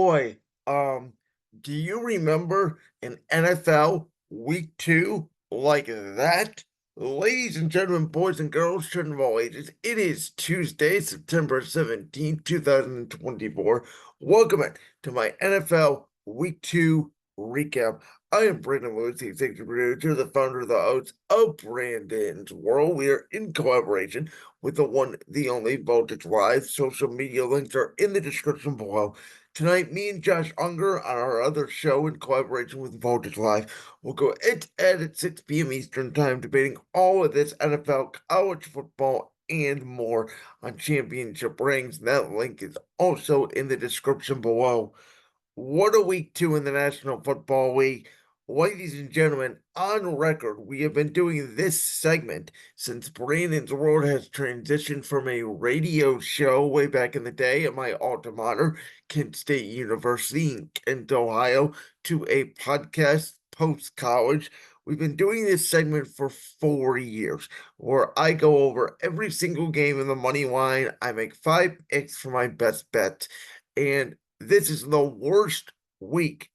Boy, um, do you remember an NFL week 2 like that? Ladies and gentlemen, boys and girls, children of all ages, it is Tuesday, September 17th, 2024. Welcome in to my NFL week 2 recap. I am Brandon Lewis, the executive producer, the founder of the host of Brandon's World. We are in collaboration with the one, the only Voltage Live. Social media links are in the description below. Tonight, me and Josh Unger on our other show in collaboration with Voltage Live will go head-to-head at 6 p.m. Eastern Time, debating all of this NFL, college football, and more on championship rings. That link is also in the description below. What a week 2 in the National Football League. Ladies and gentlemen, on record, we have been doing this segment since Brandon's World has transitioned from a radio show way back in the day at my alma mater, Kent State University in Kent, Ohio, to a podcast post-college. We've been doing this segment for 4 years, where I go over every single game in the money line. I make 5 picks for my best bets, and this is the worst week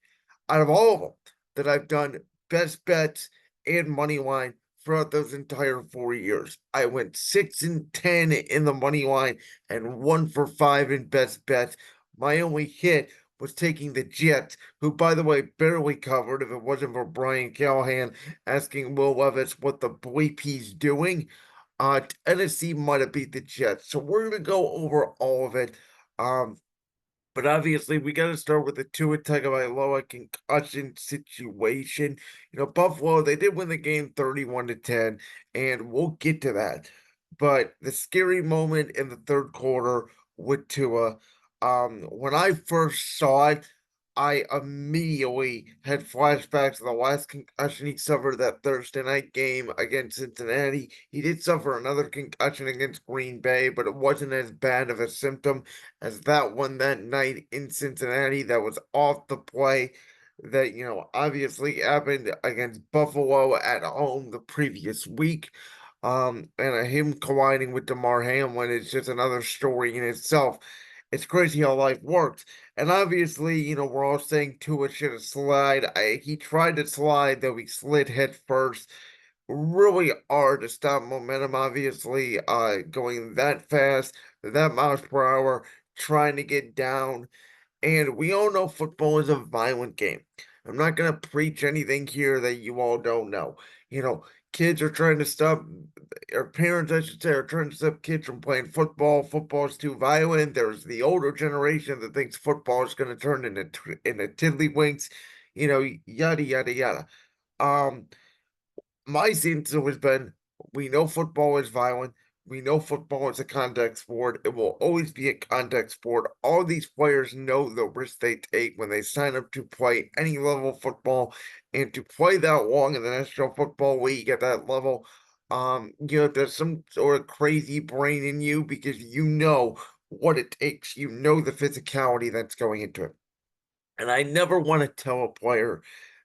out of all of them that I've done best bets and money line throughout those entire 4 years. I went 6-10 in the money line and 1 for 5 in best bets. My only hit was taking the Jets, who, by the way, barely covered if it wasn't for Brian Callahan asking Will Levis what the bleep he's doing. Tennessee might have beat the Jets. So we're going to go over all of it. But obviously, we got to start with the Tua Tagavailoa concussion situation. Buffalo, they did win the game 31-10, and we'll get to that. But the scary moment in the third quarter with Tua, when I first saw it, I immediately had flashbacks to the last concussion he suffered that Thursday night game against Cincinnati. He did suffer another concussion against Green Bay, but it wasn't as bad of a symptom as that one that night in Cincinnati that was off the play that, obviously happened against Buffalo at home the previous week. And him colliding with DeMar Hamlin is just another story in itself. It's crazy how life works. And obviously, we're all saying Tua should have slid. He tried to slide, though he slid head first. Really hard to stop momentum, obviously, going that fast, that miles per hour, trying to get down. And we all know football is a violent game. I'm not going to preach anything here that you all don't know. Kids are trying to stop, or parents, I should say, are trying to stop kids from playing football. Football is too violent. There's the older generation that thinks football is going to turn into tiddlywinks, yada, yada, yada. Um, my stance has always been we know football is violent. We know football is a contact sport. It will always be a contact sport. All these players know the risk they take when they sign up to play any level of football, and to play that long in the National Football League at that level, there's some sort of crazy brain in you because you know what it takes. You know the physicality that's going into it. And I never want to tell a player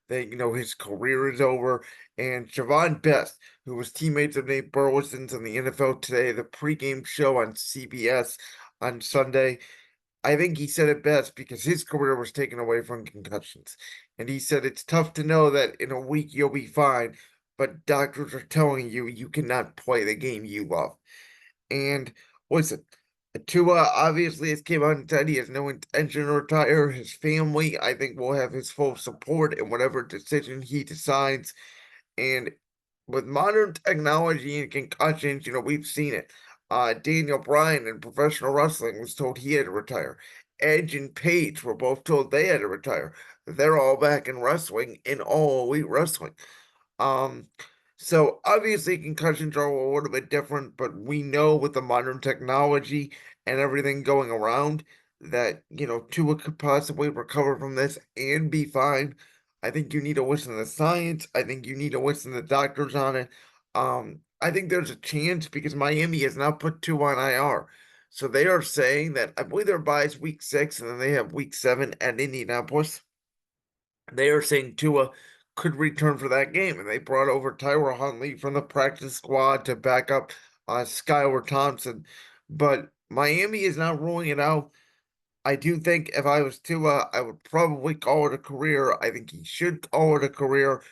that, his career is over. And Javon Best, who was teammates of Nate Burleson's on the NFL Today, the pregame show on CBS on Sunday, I think he said it best because his career was taken away from concussions. And he said it's tough to know that in a week you'll be fine, but doctors are telling you you cannot play the game you love. And listen, Tua obviously has came out and said he has no intention to retire. His family, I think, will have his full support in whatever decision he decides. And with modern technology and concussions, we've seen it. Daniel Bryan in professional wrestling was told he had to retire. Edge and Paige were both told they had to retire. They're all back in wrestling, in all elite wrestling. Um, so obviously concussions are a little bit different, but we know with the modern technology and everything going around that, Tua could possibly recover from this and be fine. I think you need to listen to the science. I think you need to listen to the doctors on it. I think there's a chance because Miami has now put Tua on IR. So they are saying that I believe their bye is week 6 and then they have week 7 at Indianapolis. They are saying Tua could return for that game, and they brought over Tyler Huntley from the practice squad to back up Skylar Thompson. But Miami is not ruling it out. I do think if I was Tua, I would probably call it a career. I think he should call it a career.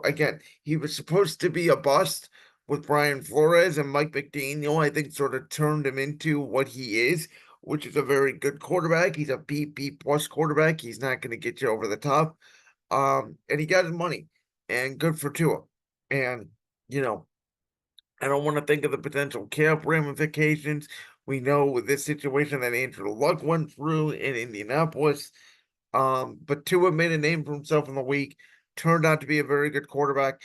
Again, he was supposed to be a bust with Brian Flores, and Mike McDaniel, I think, sort of turned him into what he is, which is a very good quarterback. He's a B plus quarterback. He's not going to get you over the top. And he got his money, and good for Tua. And you know, I don't want to think of the potential cap ramifications. We know with this situation that Andrew Luck went through in Indianapolis. But Tua made a name for himself in the week, turned out to be a very good quarterback.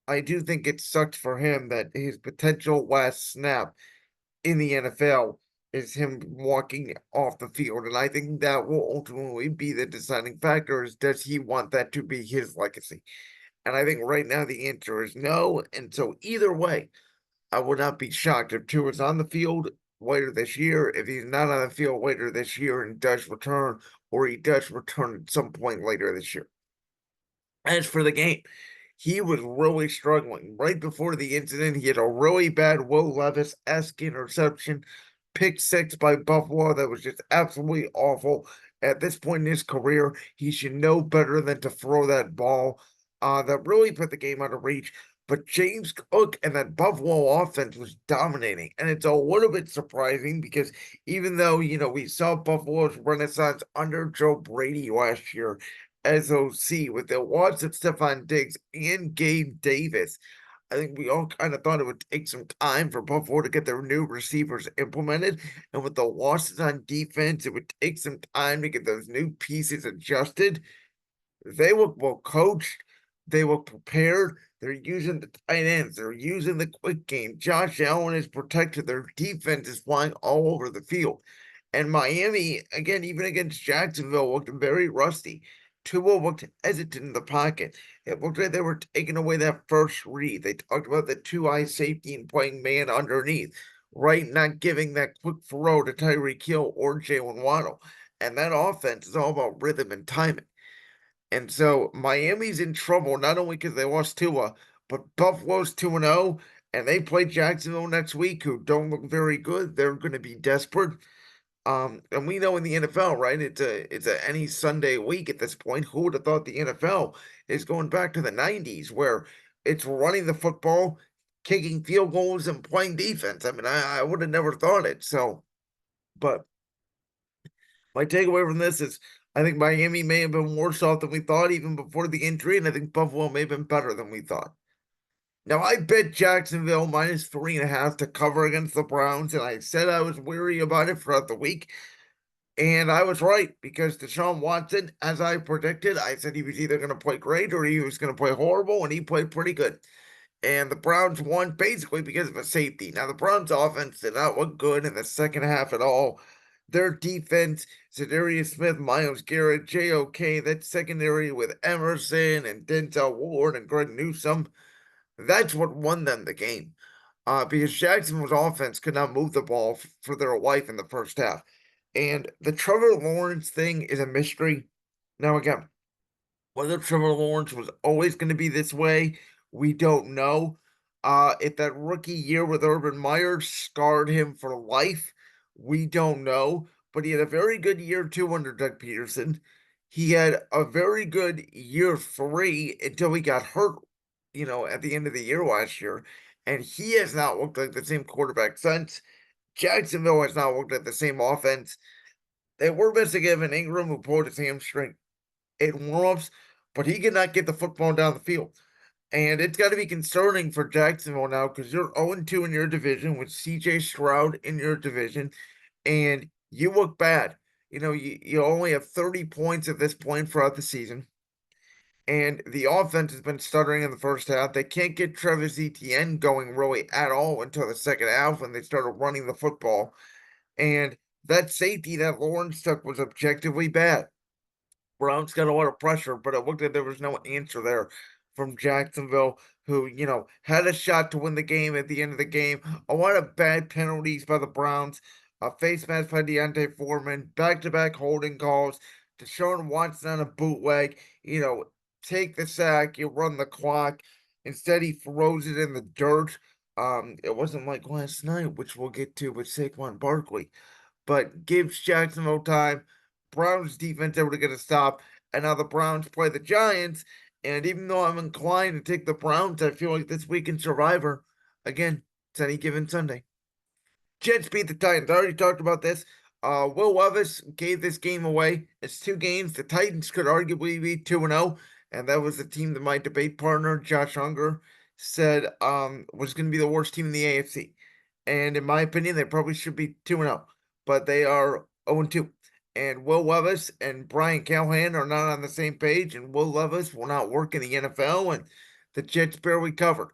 I do think it sucks for him that his potential last snap in the NFL is him walking off the field. And I think that will ultimately be the deciding factor is does he want that to be his legacy? And I think right now the answer is no. And so either way, I would not be shocked if Tua's on the field later this year. If he's not on the field later this year and does return, or he does return at some point later this year. As for the game, he was really struggling. Right before the incident, he had a really bad Will Levis-esque interception, pick six by Buffalo that was just absolutely awful. At this point in his career, he should know better than to throw that ball. That really put the game out of reach. But James Cook and that Buffalo offense was dominating. And it's a little bit surprising because even though, we saw Buffalo's renaissance under Joe Brady last year as OC with the loss of Stephon Diggs and Gabe Davis, I think we all kind of thought it would take some time for Buffalo to get their new receivers implemented. And with the losses on defense, it would take some time to get those new pieces adjusted. They look well coached. They look prepared. They're using the tight ends. They're using the quick game. Josh Allen is protected. Their defense is flying all over the field. And Miami, again, even against Jacksonville, looked very rusty. Tua looked hesitant in the pocket. It looked like they were taking away that first read. They talked about the two-eye safety and playing man underneath, right? Not giving that quick throw to Tyreek Hill or Jalen Waddle. And that offense is all about rhythm and timing. And so Miami's in trouble not only because they lost Tua, but Buffalo's 2-0, and they play Jacksonville next week, who don't look very good. They're going to be desperate. And we know in the NFL, right? It's a any Sunday week at this point. Who would have thought the NFL is going back to the 90s where it's running the football, kicking field goals, and playing defense? I mean, I would have never thought it. So, but my takeaway from this is I think Miami may have been worse off than we thought even before the injury, and I think Buffalo may have been better than we thought. Now, I bet Jacksonville minus 3.5 to cover against the Browns, and I said I was weary about it throughout the week. And I was right because Deshaun Watson, as I predicted, I said he was either going to play great or he was going to play horrible, and he played pretty good. And the Browns won basically because of a safety. Now, the Browns' offense did not look good in the second half at all. Their defense, Zadarius Smith, Myles Garrett, JOK, that secondary with Emerson and Denzel Ward and Greg Newsome, that's what won them the game. Because Jacksonville's offense could not move the ball for their life in the first half. And the Trevor Lawrence thing is a mystery. Now, again, whether Trevor Lawrence was always going to be this way, we don't know. If that rookie year with Urban Meyer scarred him for life, we don't know. But he had a very good year two under Doug Peterson. He had a very good year three until he got hurt, at the end of the year last year. And he has not looked like the same quarterback since. Jacksonville has not looked at the same offense. They were missing Evan Ingram, who pulled his hamstring in warmups, but he cannot get the football down the field. And it's got to be concerning for Jacksonville now because you're 0-2 in your division with CJ Stroud in your division, and you look bad. You only have 30 points at this point throughout the season. And the offense has been stuttering in the first half. They can't get Travis Etienne going really at all until the second half when they started running the football. And that safety that Lawrence took was objectively bad. Browns got a lot of pressure, but it looked like there was no answer there from Jacksonville, who, had a shot to win the game at the end of the game. A lot of bad penalties by the Browns, a face mask by Deontay Foreman, back-to-back holding calls, Deshaun Watson on a bootleg, take the sack, you run the clock. Instead, he throws it in the dirt. It wasn't like last night, which we'll get to with Saquon Barkley. but gives Jacksonville time. Browns defense able to get a stop, and now the Browns play the Giants. And even though I'm inclined to take the Browns, I feel like this week in Survivor, again, it's any given Sunday. Jets beat the Titans. I already talked about this. Will Levis gave this game away. It's 2 games. The Titans could arguably be 2-0, and that was the team that my debate partner, Josh Unger, said was going to be the worst team in the AFC. And in my opinion, they probably should be 2-0, but they are 0-2. And Will Levis and Brian Callahan are not on the same page, and Will Levis will not work in the NFL, and the Jets barely covered.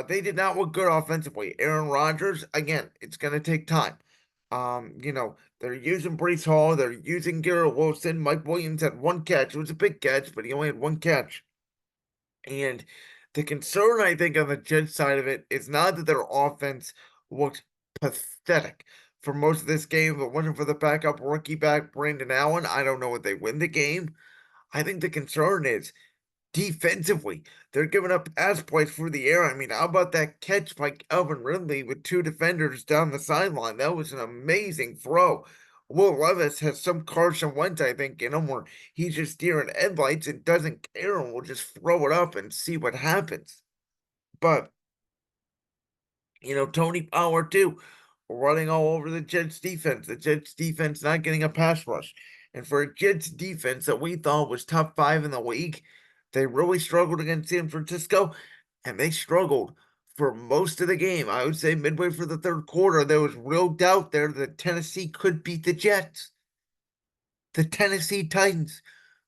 They did not look good offensively. Aaron Rodgers, again, it's going to take time. They're using Brees Hall, they're using Garrett Wilson. Mike Williams had 1 catch. It was a big catch, but he only had 1 catch. And the concern, I think, on the Jets side of it is not that their offense looked pathetic for most of this game. If it wasn't for the backup rookie back, Brandon Allen, I don't know if they win the game. I think the concern is defensively, they're giving up pass plays through the air. I mean, how about that catch by Calvin Ridley with 2 defenders down the sideline? That was an amazing throw. Will Levis has some Carson Wentz, I think, in him where he's just steering headlights and doesn't care and will just throw it up and see what happens. But, Tony Pollard too, running all over the Jets defense. The Jets defense not getting a pass rush. And for a Jets defense that we thought was top 5 in the league, they really struggled against San Francisco, and they struggled for most of the game. I would say midway through the third quarter, there was real doubt there that Tennessee could beat the Jets. The Tennessee Titans,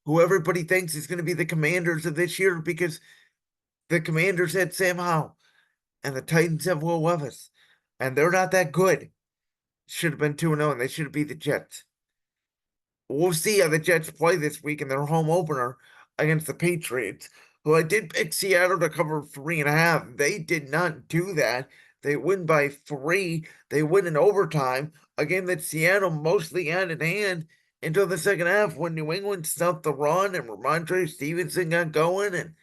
who everybody thinks is going to be the Commanders of this year because the Commanders had Sam Howell and the Titans have Will Levis, and they're not that good. Should have been 2-0, and they should have beat the Jets. We'll see how the Jets play this week in their home opener against the Patriots, who I did pick Seattle to cover 3.5. They did not do that. They win by 3. They win in overtime, a game that Seattle mostly had in hand until the second half when New England stopped the run and Ramondre Stevenson got going and,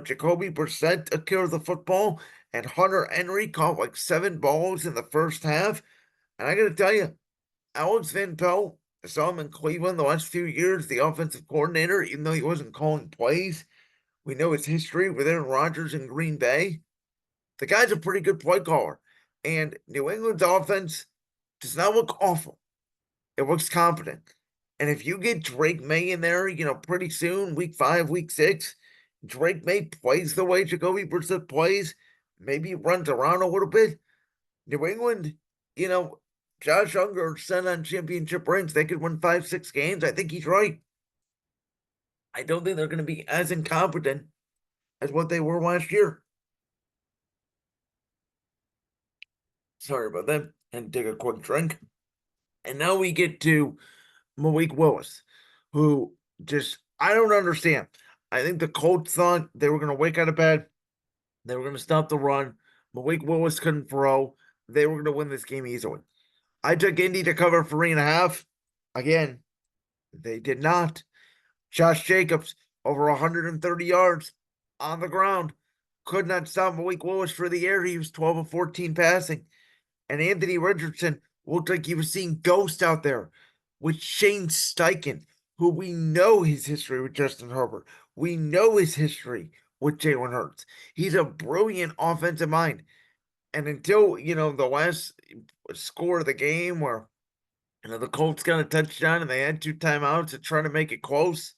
Jacoby Brissett took care of the football and Hunter Henry caught like 7 balls in the first half. And I got to tell you, Alex Van Pelt, I saw him in Cleveland the last few years, the offensive coordinator, even though he wasn't calling plays. We know his history with Aaron Rodgers in Green Bay. The guy's a pretty good play caller. And New England's offense does not look awful. It looks competent. And if you get Drake May in there, pretty soon, week 5, week 6, Drake May plays the way Jacoby Brissett plays, maybe runs around a little bit. New England, Josh Unger sent on championship rings. They could win 5, 6 games. I think he's right. I don't think they're going to be as incompetent as what they were last year. Sorry about that. And take a quick drink. And now we get to Malik Willis, who I don't understand. I think the Colts thought they were going to wake out of bed. They were going to stop the run. Malik Willis couldn't throw. They were going to win this game easily. I took Indy to cover 3.5. Again, they did not. Josh Jacobs, over 130 yards on the ground. Could not stop Malik Willis for the air. He was 12 of 14 passing. And Anthony Richardson looked like he was seeing ghosts out there with Shane Steichen, who we know his history with Justin Herbert. We know his history with Jalen Hurts. He's a brilliant offensive mind. And until, the last score of the game where, the Colts got a touchdown and they had 2 timeouts to try to make it close,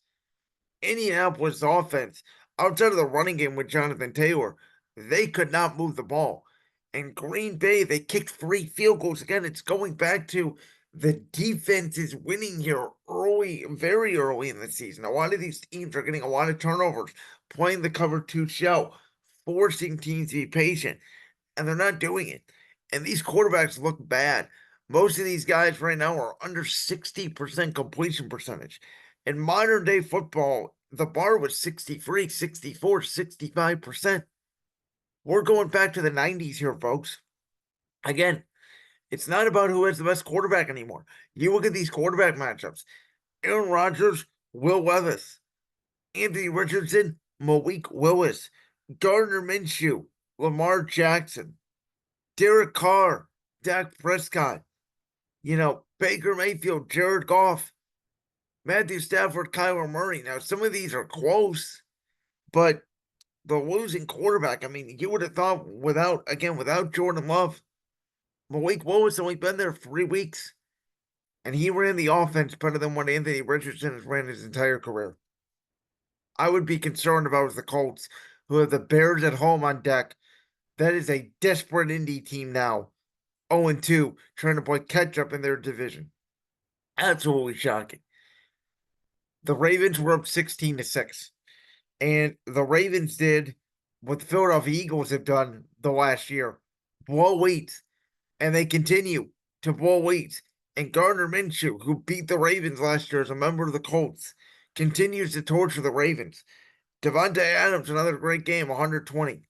Indianapolis offense, outside of the running game with Jonathan Taylor, they could not move the ball. And Green Bay, they kicked 3 field goals. Again, it's going back to the defense is winning here early, very early in the season. A lot of these teams are getting a lot of turnovers, playing the cover 2 shell, forcing teams to be patient, and they're not doing it. And these quarterbacks look bad. Most of these guys right now are under 60% completion percentage. In modern day football, the bar was 63, 64, 65%. We're going back to the 90s here, folks. Again, it's not about who has the best quarterback anymore. You look at these quarterback matchups. Aaron Rodgers, Will Levis, Anthony Richardson, Malik Willis, Gardner Minshew, Lamar Jackson, Derek Carr, Dak Prescott. Baker Mayfield, Jared Goff, Matthew Stafford, Kyler Murray. Now, some of these are close, but the losing quarterback, I mean, you would have thought without Jordan Love, Malik Willis only been there 3 weeks, and he ran the offense better than what Anthony Richardson has ran his entire career. I would be concerned if I was the Colts, who have the Bears at home on deck. That is a desperate Indy team now. 0-2, trying to play catch up in their division. Absolutely shocking. The Ravens were up 16-6. And the Ravens did what the Philadelphia Eagles have done the last year. Blow leads. And they continue to blow leads. And Gardner Minshew, who beat the Ravens last year as a member of the Colts, continues to torture the Ravens. Devontae Adams, another great game, 120.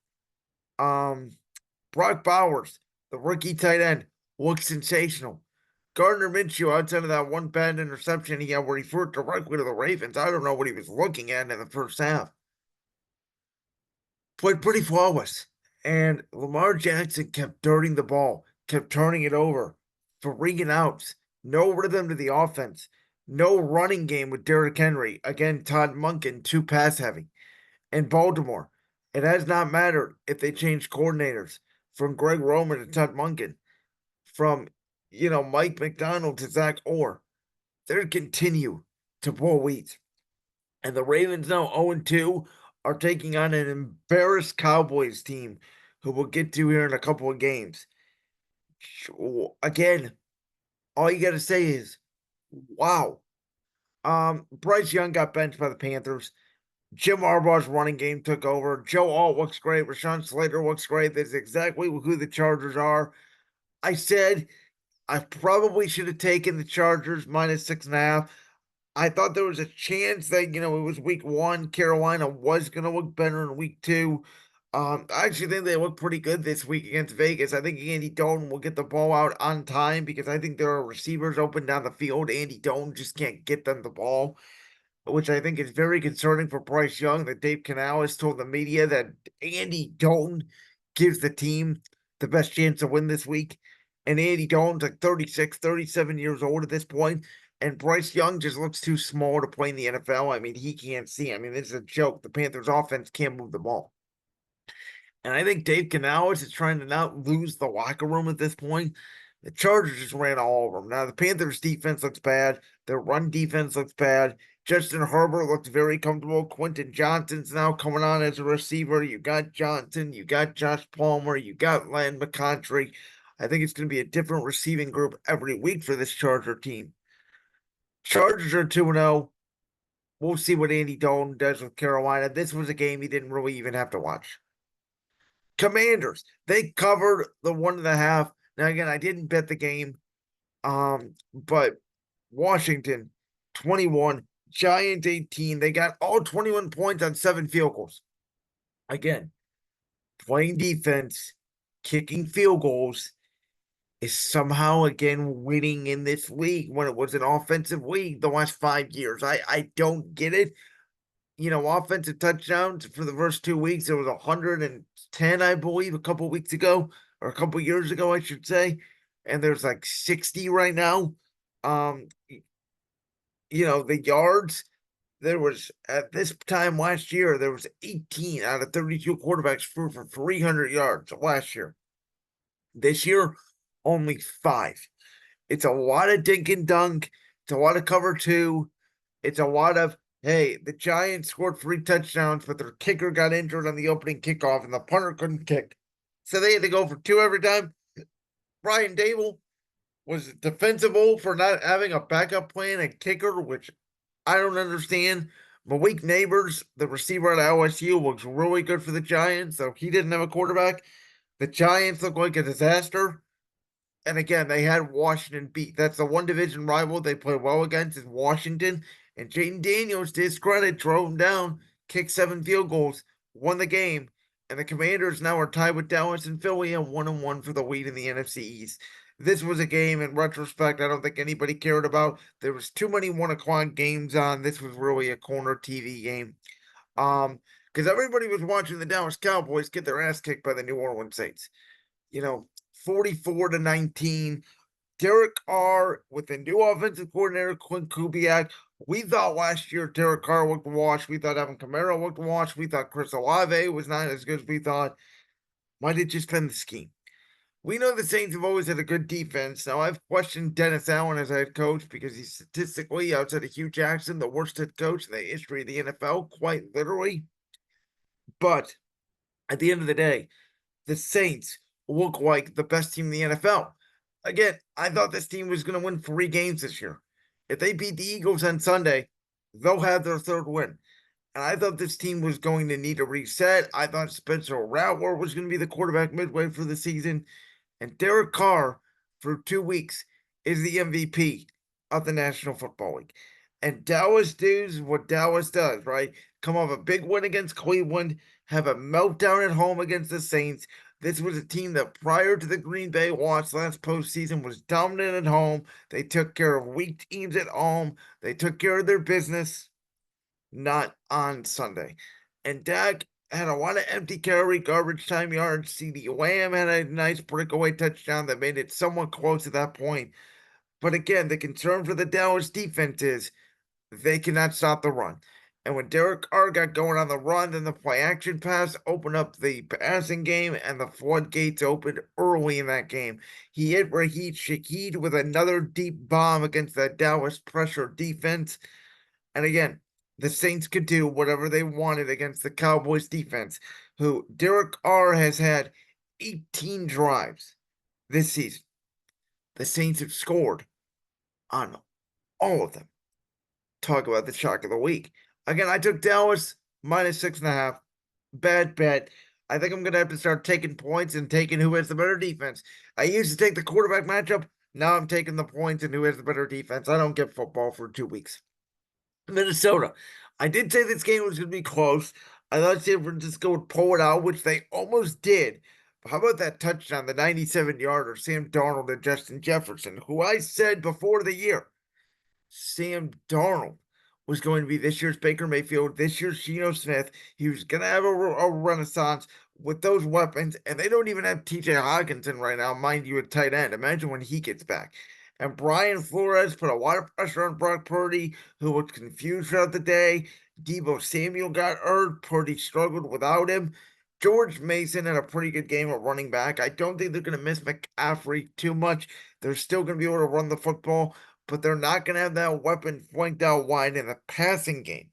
Brock Bowers, the rookie tight end, looks sensational. Gardner Minshew, outside of that one bad interception he had where he threw it directly to the Ravens, I don't know what he was looking at in the first half. Played pretty flawless. And Lamar Jackson kept dirting the ball, kept turning it over, 3 and outs, no rhythm to the offense, no running game with Derrick Henry. Again, Todd Monken, too pass heavy. In Baltimore, it has not mattered if they changed coordinators from Greg Roman to Todd Monken, from Mike McDonald to Zach Orr. They continue to blow weeds. And the Ravens now 0-2 are taking on an embarrassed Cowboys team who we'll get to here in a couple of games. Again, all you got to say is, wow. Bryce Young got benched by the Panthers. Jim Harbaugh's running game took over. Joe Alt looks great. Rashawn Slater looks great. That's exactly who the Chargers are. I said I probably should have taken the Chargers minus 6.5. I thought there was a chance that, it was week 1. Carolina was going to look better in week 2. I actually think they look pretty good this week against Vegas. I think Andy Dalton will get the ball out on time because I think there are receivers open down the field. Andy Dalton just can't get them the ball, which I think is very concerning for Bryce Young. That Dave Canales told the media that Andy Dalton gives the team the best chance to win this week. And Andy Dalton's like 36, 37 years old at this point. And Bryce Young just looks too small to play in the NFL. I mean, he can't see. I mean, this is a joke. The Panthers offense can't move the ball. And I think Dave Canales is trying to not lose the locker room at this point. The Chargers just ran all over them. Now, the Panthers' defense looks bad. Their run defense looks bad. Justin Herbert looks very comfortable. Quentin Johnson's now coming on as a receiver. You got Johnson. You got Josh Palmer. You got Len McContry. I think it's going to be a different receiving group every week for this Charger team. Chargers are 2-0. We'll see what Andy Dalton does with Carolina. This was a game he didn't really even have to watch. Commanders, they covered the 1.5. Now, again, I didn't bet the game, but Washington 21, Giants 18. They got all 21 points on 7 field goals. Again, playing defense, kicking field goals is somehow again winning in this league when it was an offensive league the last 5 years. I don't get it. Offensive touchdowns for the first 2 weeks. It was 110, I believe, a couple weeks ago, or a couple years ago, I should say. And there's like 60 right now. The yards, there was at this time last year, there was 18 out of 32 quarterbacks threw for 300 yards last year. This year, only 5. It's a lot of dink and dunk. It's a lot of cover 2. It's a lot of, hey, the Giants scored 3 touchdowns, but their kicker got injured on the opening kickoff, and the punter couldn't kick. So they had to go for 2 every time. Brian Dable was defensible for not having a backup plan and kicker, which I don't understand. Malik Neighbors, the receiver at LSU, looks really good for the Giants, so he didn't have a quarterback. The Giants look like a disaster. And again, they had Washington beat. That's the one division rival they play well against is Washington. And Jaden Daniels, to his credit, drove him down, kicked 7 field goals, won the game. And the Commanders now are tied with Dallas and Philly at 1-1 for the lead in the NFC East. This was a game, in retrospect, I don't think anybody cared about. There was too many 1 o'clock games on. This was really a corner TV game. Because everybody was watching the Dallas Cowboys get their ass kicked by the New Orleans Saints. 44-19. Derek Carr with the new offensive coordinator, Clint Kubiak. We thought last year Derek Carr looked washed. We thought Evan Kamara looked washed. We thought Chris Olave was not as good as we thought. Might have just been the scheme. We know the Saints have always had a good defense. Now, I've questioned Dennis Allen as head coach because he's statistically, outside of Hugh Jackson, the worst head coach in the history of the NFL, quite literally. But at the end of the day, the Saints look like the best team in the NFL. Again, I thought this team was going to win 3 games this year. If they beat the Eagles on Sunday, they'll have their third win. And I thought this team was going to need a reset. I thought Spencer Rattler was going to be the quarterback midway for the season. And Derek Carr, for 2 weeks, is the MVP of the National Football League. And Dallas does what Dallas does, right? Come off a big win against Cleveland, have a meltdown at home against the Saints. This was a team that prior to the Green Bay loss last postseason was dominant at home. They took care of weak teams at home. They took care of their business, not on Sunday. And Dak had a lot of empty carry, garbage time yards. CeeDee Lamb had a nice breakaway touchdown that made it somewhat close at that point. But again, the concern for the Dallas defense is they cannot stop the run. And when Derek Carr got going on the run, then the play action pass opened up the passing game, and the floodgates opened early in that game. He hit Raheem Shaheed with another deep bomb against that Dallas pressure defense. And again, the Saints could do whatever they wanted against the Cowboys defense, who Derek Carr has had 18 drives this season. The Saints have scored on all of them. Talk about the shock of the week. Again, I took Dallas -6.5. Bad bet. I think I'm going to have to start taking points and taking who has the better defense. I used to take the quarterback matchup. Now I'm taking the points and who has the better defense. I don't get football for 2 weeks. Minnesota. I did say this game was going to be close. I thought San Francisco would pull it out, which they almost did. But how about that touchdown, the 97-yarder, Sam Darnold and Justin Jefferson, who I said before the year, Sam Darnold was going to be this year's Baker Mayfield, this year's Geno Smith. He was going to have a renaissance with those weapons, and they don't even have TJ Hawkinson right now, mind you, at tight end. Imagine when he gets back. And Brian Flores put a lot of pressure on Brock Purdy, who was confused throughout the day. Deebo Samuel got hurt. Purdy struggled without him. George Mason had a pretty good game at running back. I don't think they're going to miss McCaffrey too much. They're still going to be able to run the football, but they're not going to have that weapon flanked out wide in the passing game.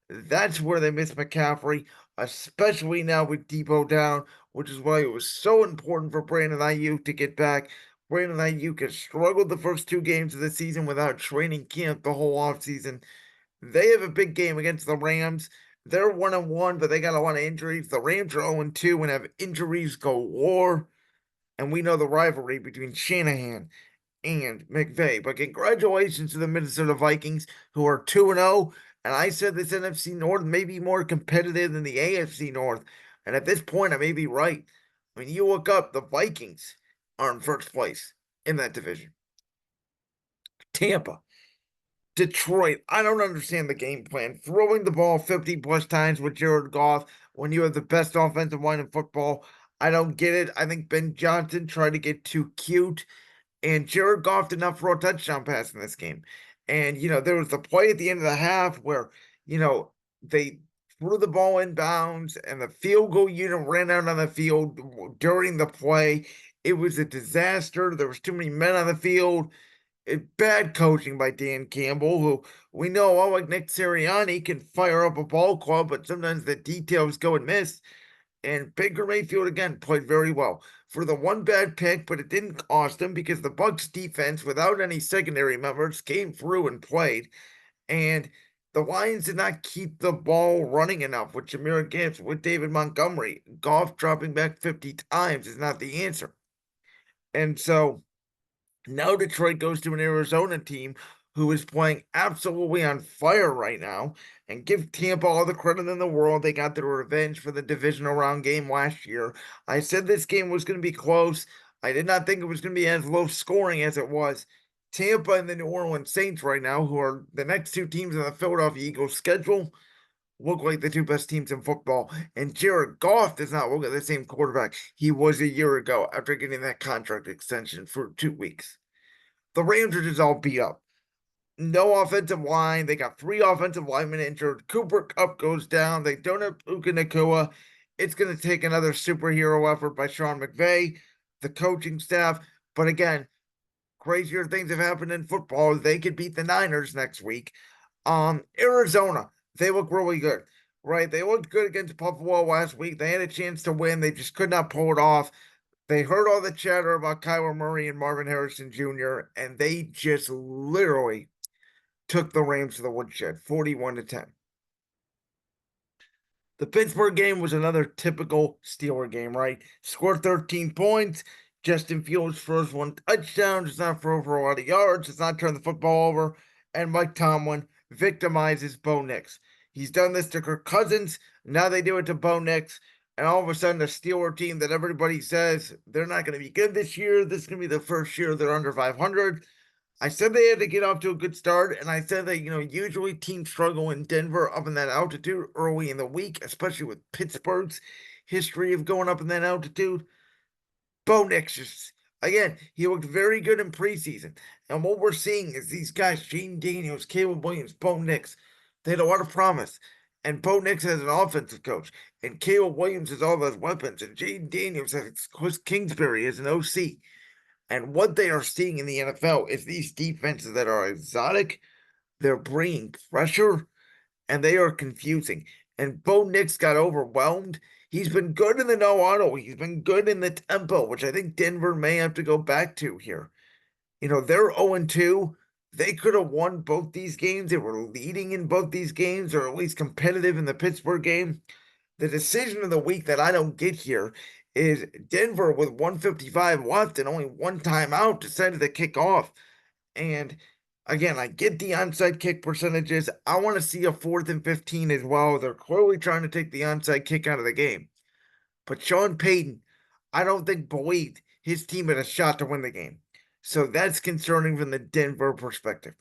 That's where they miss McCaffrey, especially now with Deebo down, which is why it was so important for Brandon Ayuk to get back. Brandon Ayuk has struggled the first 2 games of the season without training camp the whole offseason. They have a big game against the Rams. They're 1-1, but they got a lot of injuries. The Rams are 0-2 and have injuries galore. And we know the rivalry between Shanahan and McVay. But congratulations to the Minnesota Vikings, who are 2-0. And I said this NFC North may be more competitive than the AFC North. And at this point, I may be right. I mean, you look up, the Vikings are in first place in that division. Tampa, Detroit, I don't understand the game plan. Throwing the ball 50 plus times with Jared Goff when you have the best offensive line in football. I don't get it. I think Ben Johnson tried to get too cute, and Jared Goff did not throw a touchdown pass in this game. And, there was the play at the end of the half where, they threw the ball in bounds and the field goal unit ran out on the field during the play. It was a disaster. There was too many men on the field. Bad coaching by Dan Campbell, who we know, like Nick Sirianni, can fire up a ball club, but sometimes the details go and miss. And Baker Mayfield again played very well for the one bad pick, but it didn't cost him because the Bucks defense, without any secondary members, came through and played. And the Lions did not keep the ball running enough with Jahmyr Gibbs, with David Montgomery. Goff dropping back 50 times is not the answer. And so now Detroit goes to an Arizona team who is playing absolutely on fire right now, and give Tampa all the credit in the world. They got their revenge for the divisional round game last year. I said this game was going to be close. I did not think it was going to be as low scoring as it was. Tampa and the New Orleans Saints right now, who are the next 2 teams on the Philadelphia Eagles schedule, look like the 2 best teams in football. And Jared Goff does not look like the same quarterback he was a year ago after getting that contract extension for 2 weeks. The Rams are just all beat up. No offensive line. They got 3 offensive linemen injured. Cooper Kupp goes down. They don't have Puka Nacua. It's going to take another superhero effort by Sean McVay, the coaching staff. But again, crazier things have happened in football. They could beat the Niners next week. Arizona, they look really good, right? They looked good against Buffalo last week. They had a chance to win. They just could not pull it off. They heard all the chatter about Kyler Murray and Marvin Harrison Jr., and they just literally took the Rams to the woodshed, 41-10. The Pittsburgh game was another typical Steeler game, right? Scored 13 points. Justin Fields first 1 touchdown, does not throw for a lot of yards, does not turn the football over, and Mike Tomlin victimizes Bo Nix. He's done this to Kirk Cousins. Now they do it to Bo Nix. And all of a sudden, the Steeler team that everybody says they're not going to be good this year. This is going to be the first year they're under 500. I said they had to get off to a good start, and I said that, usually teams struggle in Denver up in that altitude early in the week, especially with Pittsburgh's history of going up in that altitude. Bo Nix just, again, he looked very good in preseason. And what we're seeing is these guys, Gene Daniels, Caleb Williams, Bo Nix, they had a lot of promise. And Bo Nix has an offensive coach, and Caleb Williams has all those weapons, and Gene Daniels has Chris Kingsbury as an OC. And what they are seeing in the NFL is these defenses that are exotic, they're bringing pressure, and they are confusing. And Bo Nix got overwhelmed. He's been good in the no auto. He's been good in the tempo, which I think Denver may have to go back to here. They're 0-2. They could have won both these games. They were leading in both these games, or at least competitive in the Pittsburgh game. The decision of the week that I don't get here is Denver with 155 left and only one timeout decided to kick off. And again, I get the onside kick percentages. I want to see a 4th and 15 as well. They're clearly trying to take the onside kick out of the game. But Sean Payton, I don't think believed his team had a shot to win the game. So that's concerning from the Denver perspective.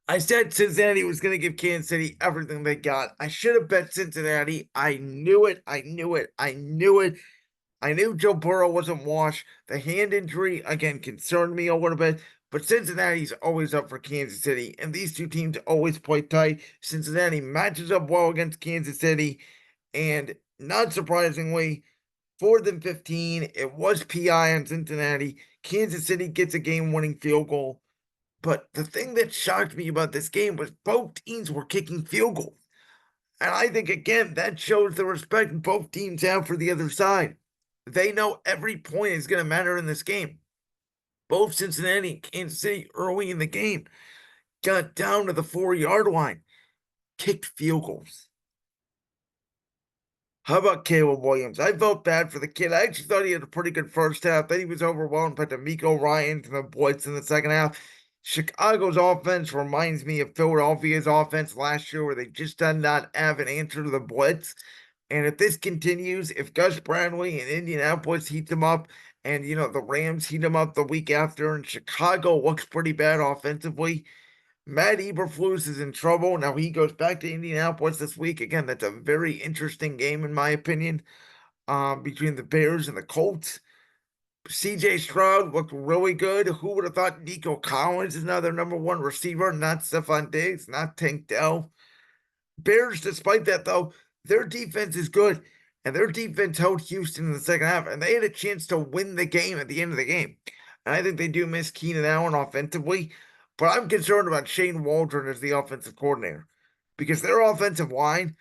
I said Cincinnati was going to give Kansas City everything they got. I should have bet Cincinnati. I knew it. I knew it. I knew it. I knew Joe Burrow wasn't washed. The hand injury, again, concerned me a little bit. But Cincinnati's always up for Kansas City. And these two teams always play tight. Cincinnati matches up well against Kansas City. And not surprisingly, 4th and 15, it was PI on Cincinnati. Kansas City gets a game-winning field goal. But the thing that shocked me about this game was both teams were kicking field goals. And I think, again, that shows the respect both teams have for the other side. They know every point is going to matter in this game. Both Cincinnati and Kansas City early in the game got down to the 4-yard line, kicked field goals. How about Caleb Williams? I felt bad for the kid. I actually thought he had a pretty good first half. Then he was overwhelmed by D'Amico Ryans and the blitz in the second half. Chicago's offense reminds me of Philadelphia's offense last year, where they just did not have an answer to the blitz. And if this continues, if Gus Bradley and Indianapolis heat them up, and the Rams heat them up the week after, and Chicago looks pretty bad offensively, Matt Eberflus is in trouble. Now he goes back to Indianapolis this week. Again, that's a very interesting game, in my opinion, between the Bears and the Colts. CJ Stroud looked really good. Who would have thought Nico Collins is now their number one receiver? Not Stephon Diggs, not Tank Dell. Bears, despite that, though, their defense is good. And their defense held Houston in the second half. And they had a chance to win the game at the end of the game. And I think they do miss Keenan Allen offensively. But I'm concerned about Shane Waldron as the offensive coordinator. Because their offensive line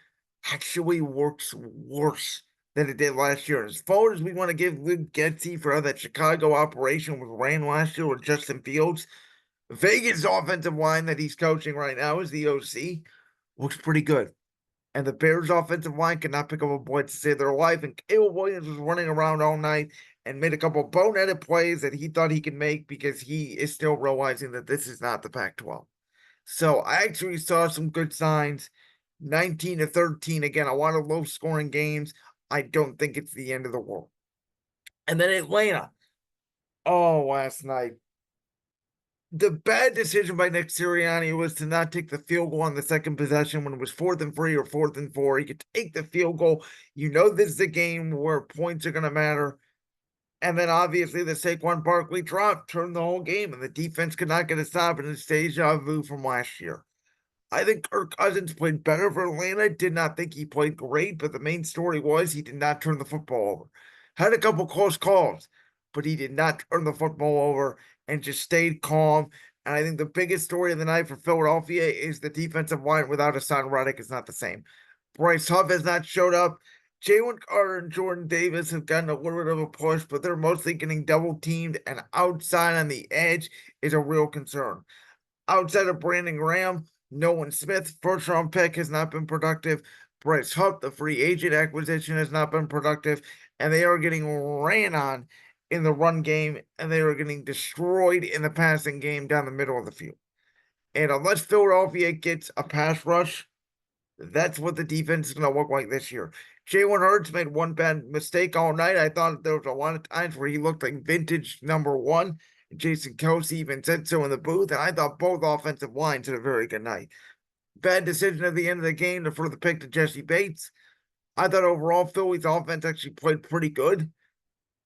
actually works worse than it did last year. As far as we want to give Luke Getsy for how that Chicago operation was ran last year with Justin Fields, Vegas' offensive line that he's coaching right now is the OC. Looks pretty good. And the Bears' offensive line could not pick up a blitz to save their life. And Caleb Williams was running around all night and made a couple boneheaded plays that he thought he could make because he is still realizing that this is not the Pac-12. So I actually saw some good signs. 19-13. Again, a lot of low-scoring games. I don't think it's the end of the world. And then Atlanta. Oh, last night. The bad decision by Nick Sirianni was to not take the field goal on the second possession when it was 4th and 3 or 4th and 4. You could take the field goal. This is a game where points are going to matter. And then obviously the Saquon Barkley drop turned the whole game, and the defense could not get a stop, and it's deja vu from last year. I think Kirk Cousins played better for Atlanta. Did not think he played great, but the main story was he did not turn the football over. Had a couple close calls, but he did not turn the football over and just stayed calm. And I think the biggest story of the night for Philadelphia is the defensive line without Hassan Reddick is not the same. Bryce Huff has not showed up. Jalen Carter and Jordan Davis have gotten a little bit of a push, but they're mostly getting double teamed, and outside on the edge is a real concern. Outside of Brandon Graham, Nolan Smith, first round pick, has not been productive. Bryce Huff, the free agent acquisition, has not been productive. And they are getting ran on in the run game, and they are getting destroyed in the passing game down the middle of the field. And unless Philadelphia gets a pass rush, that's what the defense is going to look like this year. Jalen Hurts made one bad mistake all night. I thought there was a lot of times where he looked like vintage number one. Jason Kelsey even said so in the booth, and I thought both offensive lines had a very good night. Bad decision at the end of the game for the pick to Jesse Bates. I thought overall Philly's offense actually played pretty good,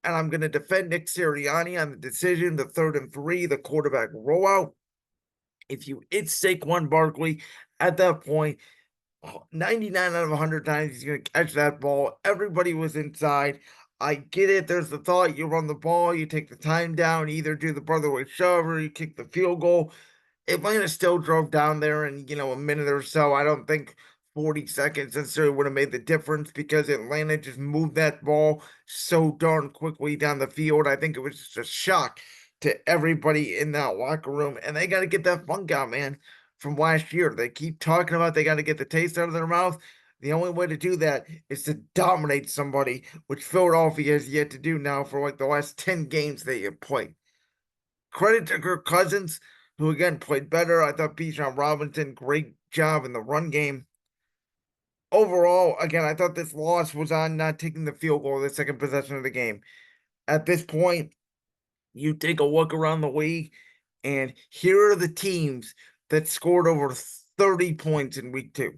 and I'm going to defend Nick Sirianni on the decision, the 3rd and 3, the quarterback rollout. If you hit Saquon Barkley at that point, 99 out of 100 times he's going to catch that ball. Everybody was inside. I get it. There's the thought you run the ball, you take the time down, either do the brotherly shove or you kick the field goal. Atlanta still drove down there in, a minute or so. I don't think 40 seconds necessarily would have made the difference because Atlanta just moved that ball so darn quickly down the field. I think it was just a shock to everybody in that locker room. And they got to get that funk out, man, from last year. They keep talking about they got to get the taste out of their mouth. The only way to do that is to dominate somebody, which Philadelphia has yet to do now for like the last 10 games they have played. Credit to Kirk Cousins, who again played better. I thought Bijan Robinson, great job in the run game. Overall, again, I thought this loss was on not taking the field goal the second possession of the game. At this point, you take a look around the league, and here are the teams that scored over 30 points in week 2.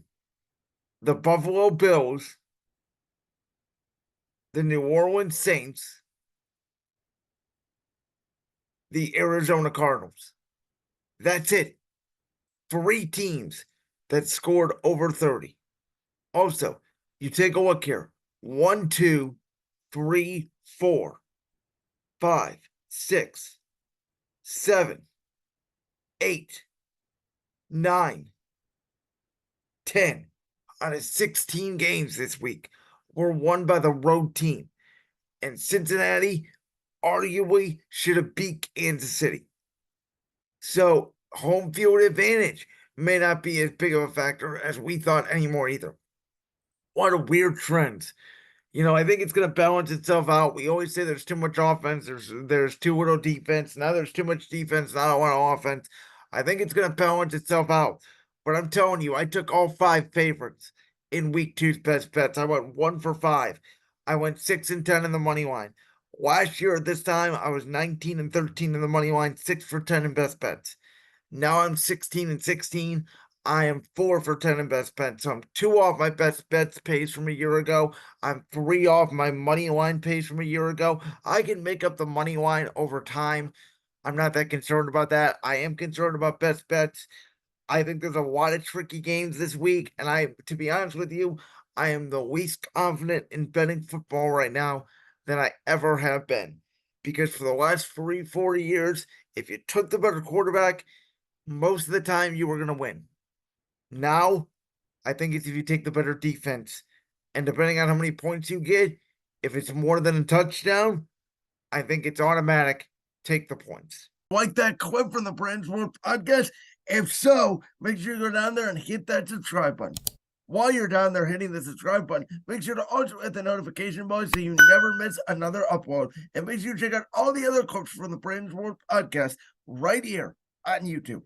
The Buffalo Bills, the New Orleans Saints, the Arizona Cardinals. That's it. 3 teams that scored over 30. Also, you take a look here. 1, 2, 3, 4, 5, 6, 7, 8, 9, 10 out of 16 games this week were won by the road team. And Cincinnati arguably should have beat Kansas City. So home field advantage may not be as big of a factor as we thought anymore either. What a weird trends. I think it's going to balance itself out. We always say there's too much offense, there's too little defense. Now there's too much defense, not a lot of offense. I think it's going to balance itself out. But I'm telling you, I took all 5 favorites in week 2's best bets. I went 1 for 5. I went 6 and 10 in the money line. Last year at this time, I was 19 and 13 in the money line, 6 for 10 in best bets. Now I'm 16 and 16. I am 4 for 10 in best bets. So I'm 2 off my best bets pace from a year ago. I'm 3 off my money line pace from a year ago. I can make up the money line over time. I'm not that concerned about that. I am concerned about best bets. I think there's a lot of tricky games this week. And to be honest with you, I am the least confident in betting football right now than I ever have been. Because for the last 4 years, if you took the better quarterback, most of the time you were going to win. Now, I think it's if you take the better defense. And depending on how many points you get, if it's more than a touchdown, I think it's automatic. Take the points. Like that clip from the Brand's World podcast? If so, make sure you go down there and hit that subscribe button. While you're down there hitting the subscribe button, make sure to also hit the notification bell so you never miss another upload. And make sure you check out all the other clips from the Brand's World podcast right here on YouTube.